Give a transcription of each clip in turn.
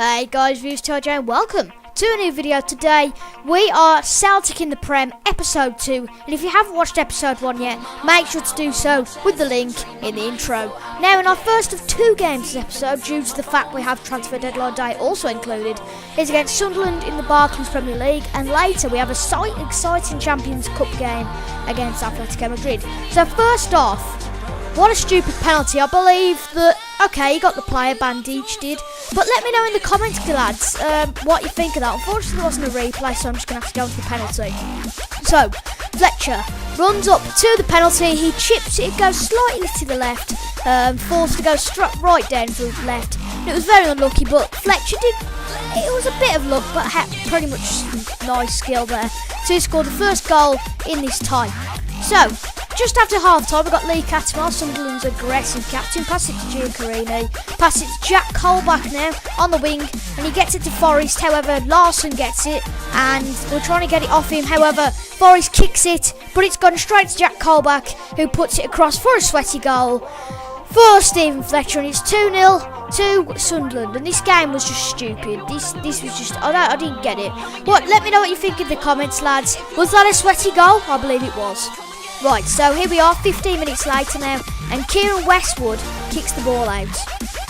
Hey guys, views TJ and welcome to a new video. Today we are Celtic in the Prem, episode 2, and if you haven't watched episode 1 yet, make sure to do so with the link in the intro. Now in our first of 2 games this episode, due to the fact we have transfer deadline day also included, is against Sunderland in the Barclays Premier League, and later we have a exciting Champions Cup game against Atletico Madrid. So first off, what a stupid penalty. I believe that, okay, he got the player, Bandage did. But let me know in the comments, lads, what you think of that. Unfortunately, there wasn't a replay, so I'm just going to have to go into the penalty. So, Fletcher runs up to the penalty. He chips it, goes slightly to the left, forced to go right down to the left. And it was very unlucky, but Fletcher did. It was a bit of luck, but had pretty much nice skill there. So he scored the first goal in this tie. So, just after half-time, we've got Lee Cattermole, Sunderland's aggressive captain. Pass it to Giacarini. Pass it to Jack Colback now on the wing. And he gets it to Forrest. However, Larsson gets it. And we're trying to get it off him. However, Forrest kicks it. But it's gone straight to Jack Colback, who puts it across for a sweaty goal for Stephen Fletcher. And it's 2-0 to Sunderland. And this game was just stupid. This was just... I didn't get it. Let me know what you think in the comments, lads. Was that a sweaty goal? I believe it was. Right, so here we are, 15 minutes later now, and Kieran Westwood kicks the ball out.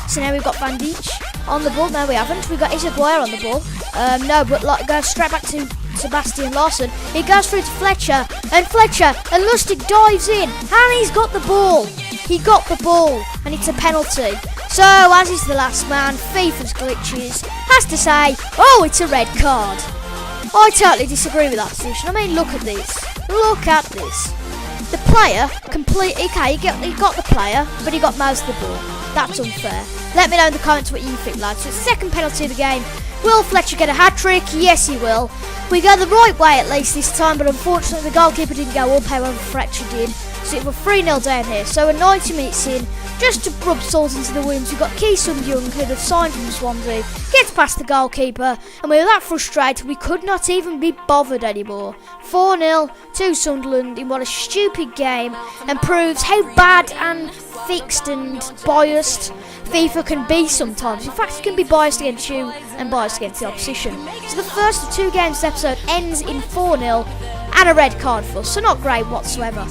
So now we've got Bandage on the ball. No, we haven't. We've got Disfigure on the ball. No, but goes straight back to Sebastian Larsson. He goes through to Fletcher, and Lustig dives in, and he's got the ball. He got the ball, and it's a penalty. So, as is the last man, FIFA's glitches has to say, oh, it's a red card. I totally disagree with that decision. I mean, look at this. Look at this. The player he got the player, but he got most of the ball. That's unfair. Let me know in the comments what you think, lads. So it's the second penalty of the game. Will Fletcher get a hat-trick? Yes, he will. We go the right way at least this time, but unfortunately the goalkeeper didn't go up, however Fletcher did. So we're 3-0 down here. So we're 90 minutes in, just to rub salt into the wounds, we've got Ki Sung-young, who they've signed from Swansea, gets past the goalkeeper, and we were that frustrated we could not even be bothered anymore. 4-0 to Sunderland in what a stupid game, and proves how bad and fixed and biased FIFA can be sometimes. In fact, it can be biased against you and biased against the opposition. So the first of 2 games this episode ends in 4-0 and a red card for us, so not great whatsoever.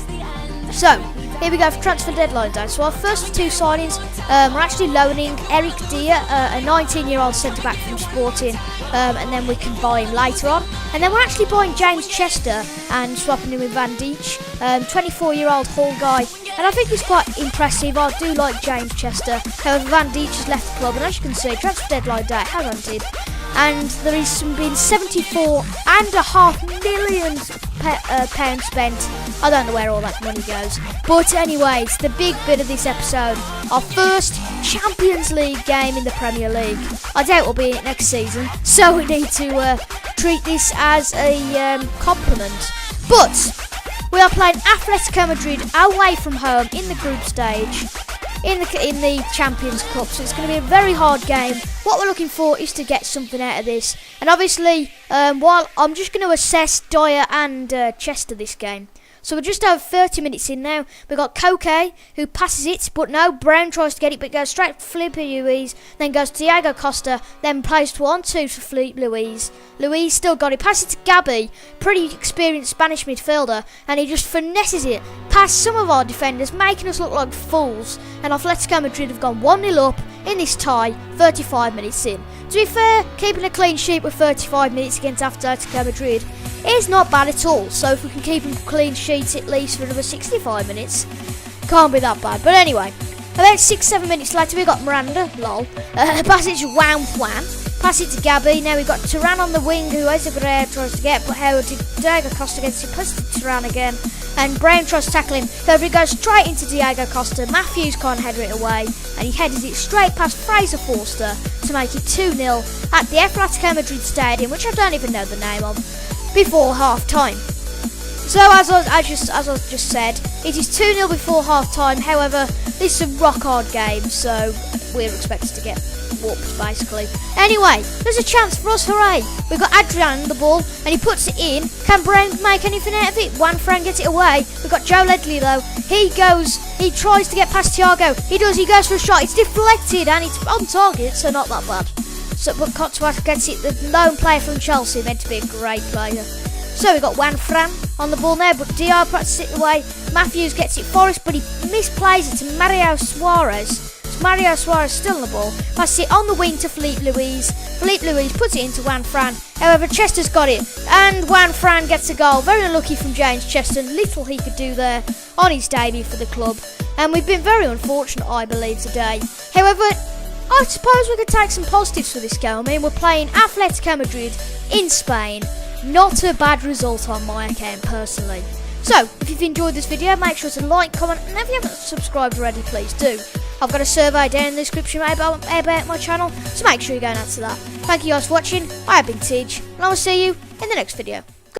So, here we go for transfer deadline day. So our first of 2 signings, we're actually loaning Eric Dier, a 19-year-old centre-back from Sporting, and then we can buy him later on. And then we're actually buying James Chester and swapping him with Van Dijk, 24-year-old Hull guy. And I think he's quite impressive. I do like James Chester. However, Van Dijk has left the club, and as you can see, transfer deadline day has ended. And there has been £74.5 million pounds spent. I don't know where all that money goes. But anyways, the big bit of this episode, our first Champions League game in the Premier League. I doubt we'll be in it next season, so we need to treat this as a compliment. But we are playing Atletico Madrid away from home in the group stage in the Champions Cup, so it's going to be a very hard game. What we're looking for is to get something out of this, and obviously while I'm just going to assess Dier and Chester this game. So we're just over 30 minutes in now. We've got Koke, who passes it, but no, Brown tries to get it, but goes straight to Felipe Luis, then goes to Diego Costa, then plays 1-2 for Felipe Luis. Luis still got it, passes it to Gabi, pretty experienced Spanish midfielder, and he just finesses it past some of our defenders, making us look like fools, and Atletico Madrid have gone 1-0 up in this tie, 35 minutes in. To be fair, keeping a clean sheet with 35 minutes against Atletico Madrid is not bad at all. So if we can keep a clean sheet at least for another 65 minutes, can't be that bad. But anyway, about 6-7 minutes later we got Miranda, lol. Pass it to Wan, pass it to Gabi. Now we've got Turan on the wing, who Ezebrea tries to get, but how did Diego Costa gets it? Pass it to Turan again, and Brown tries to tackle him. However, he goes straight into Diego Costa. Matthews can't header it away, and he headed it straight past Fraser Forster to make it 2-0 at the Atletico Madrid Stadium, which I don't even know the name of, before half-time. So as I just said, it is 2-0 before half-time. However, this is a rock-hard game, so we're expected to get whooped, basically. Anyway, there's a chance for us, hooray! We've got Adrian on the ball, and he puts it in. Can Brown make anything out of it? Juanfran gets it away. We've got Joe Ledley, though. He tries to get past Thiago. He does, he goes for a shot. It's deflected, and it's on target, so not that bad. So, but Cotsworth gets it, the lone player from Chelsea, meant to be a great player. So we got Juan Fran on the ball now, but Diar puts it away. Matthews gets it Forrest, but he misplays it to Mario Suarez. Mario Suarez still on the ball. Passes it on the wing to Philippe Luis. Philippe Luis puts it into Juan Fran. However, Chester's got it, and Juan Fran gets a goal. Very unlucky from James Chester. Little he could do there on his debut for the club. And we've been very unfortunate, I believe, today. However, I suppose we could take some positives for this game. I mean, we're playing Atletico Madrid in Spain. Not a bad result on my account, personally. So, if you've enjoyed this video, make sure to like, comment, and if you haven't subscribed already, please do. I've got a survey down in the description about my channel, so make sure you go and answer that. Thank you guys for watching. I have been Tidge, and I will see you in the next video.